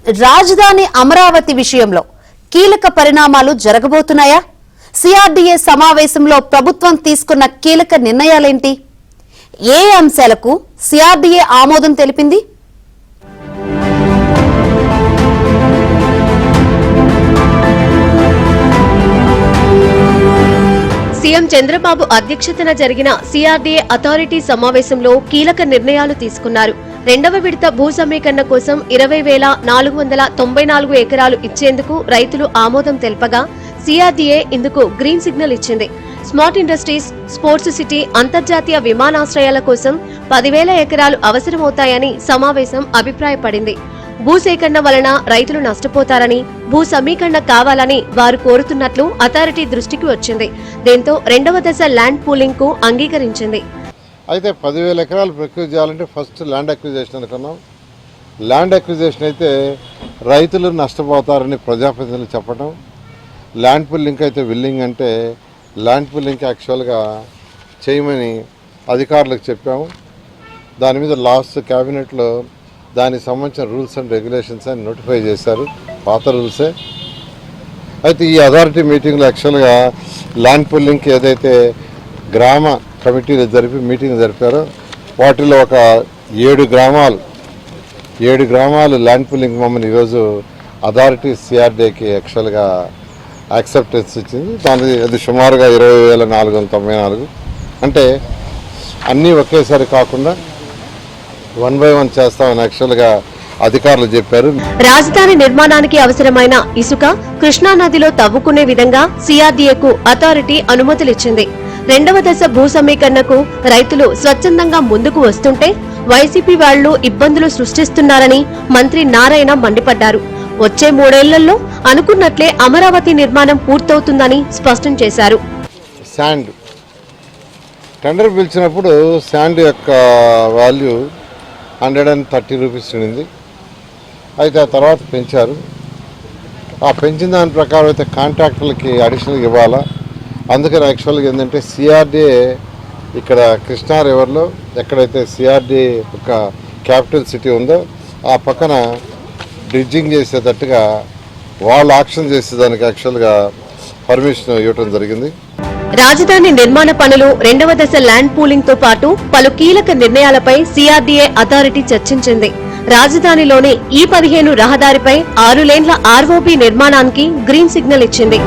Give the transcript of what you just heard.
రాజధాని అమరావతి విషయంలో కీలక పరిణామాలు జరగబోతున్నాయా? సిఆర్డీఏ సమావేశంలో ప్రభుత్వం తీసుకున్న కీలక నిర్ణయాలేంటి? ఏ అంశాలకు సిఆర్డీఏ ఆమోదం తెలిపింది? సీఎం చంద్రబాబు అధ్యక్షతన జరిగిన సిఆర్డీఏ అథారిటీ సమావేశంలో కీలక నిర్ణయాలు తీసుకున్నారు. రెండవ విడత భూ సమీకరణ కోసం 20,494 ఎకరాలు ఇచ్చేందుకు రైతులు ఆమోదం తెలపగా సిఆర్డీఏ ఇందుకు గ్రీన్ సిగ్నల్ ఇచ్చింది. స్మార్ట్ ఇండస్ట్రీస్, స్పోర్ట్స్ సిటీ, అంతర్జాతీయ విమానాశ్రయాల కోసం 10,000 ఎకరాలు అవసరమవుతాయని సమావేశం అభిప్రాయపడింది. భూసేకరణ వలన రైతులు నష్టపోతారని, భూ సమీకరణ కావాలని వారు కోరుతున్నట్లు అథారిటీ దృష్టికి వచ్చింది. దీంతో రెండవ దశ ల్యాండ్ పూలింగ్ కు అంగీకరించింది. అయితే 10,000 ఎకరాలు ప్రొక్యూర్ చేయాలంటే ఫస్ట్ ల్యాండ్ అక్విజిషన్ అనుకున్నాం. ల్యాండ్ అక్విజిషన్ అయితే రైతులు నష్టపోతారని ప్రజాప్రతినిధులు చెప్పడం, ల్యాండ్ పూలింగ్ అయితే విల్లింగ్ అంటే ల్యాండ్ పూలింగ్ యాక్చువల్గా చేయమని అధికారులకు చెప్పాము. దాని మీద లాస్ట్ క్యాబినెట్లో దానికి సంబంధించిన రూల్స్ అండ్ రెగ్యులేషన్స్ అని నోటిఫై చేశారు, పాత రూల్సే. అయితే ఈ అథారిటీ మీటింగ్లో యాక్చువల్గా ల్యాండ్ పూలింగ్కి ఏదైతే గ్రామ కమిటీలు మీటింగ్ జరిపారో వాటిలో ఒక 7 గ్రామాలు ల్యాండ్ పూలింగ్ మమ్మల్ని ఈరోజు అథారిటీ సిఆర్డీఏకి యాక్చువల్గా యాక్సెప్టెన్స్ ఇచ్చింది. అది సుమారుగా 20,494. అంటే అన్నీ ఒకేసారి కాకుండా 1 by 1 చేస్తామని యాక్చువల్గా అధికారులు చెప్పారు. రాజధాని నిర్మాణానికి అవసరమైన ఇసుక కృష్ణానదిలో తవ్వుకునే విధంగా సిఆర్డీఏకు అథారిటీ అనుమతులిచ్చింది. రెండవ దశ భూ సమీకరణకు రైతులు స్వచ్ఛందంగా ముందుకు వస్తుంటే వైసీపీ వాళ్లు ఇబ్బందులు సృష్టిస్తున్నారని మంత్రి నారాయణ మండిపడ్డారు. వచ్చే 3 ఏళ్లలో అనుకున్నట్లే అమరావతి నిర్మాణం పూర్తవుతుందని స్పష్టం చేశారు. శాండ్ టెండర్ పిలిచినప్పుడు శాండ్ యొక్క వాల్యూ 130 రూపీస్ ఉండింది. అయితే ఆ తర్వాత పెంచారు. ఆ పెంచిన దాని ప్రకారం అయితే కాంట్రాక్టర్లకి అడిషనల్గా ఇవ్వాలా. అందుకని యాక్చువల్గా ఏంటంటే సిఆర్డీఏ ఇక్కడ కృష్ణా రివర్లో ఎక్కడైతే సిఆర్డీఏ ఒక క్యాపిటల్ సిటీ ఉందో ఆ పక్కన బ్రిడ్జింగ్ చేసేటట్టుగా వాళ్ళు ఆక్షన్ చేసేదానికి యాక్చువల్గా పర్మిషన్ ఇవ్వడం జరిగింది. రాజధాని నిర్మాణ పనులు, రెండవ దశ ల్యాండ్ పూలింగ్ తో పాటు పలు కీలక నిర్ణయాలపై సిఆర్డీఏ అథారిటీ చర్చించింది. రాజధానిలోని E15 రహదారిపై 6 లేన్ల ఆర్ఓబీ నిర్మాణానికి గ్రీన్ సిగ్నల్ ఇచ్చింది.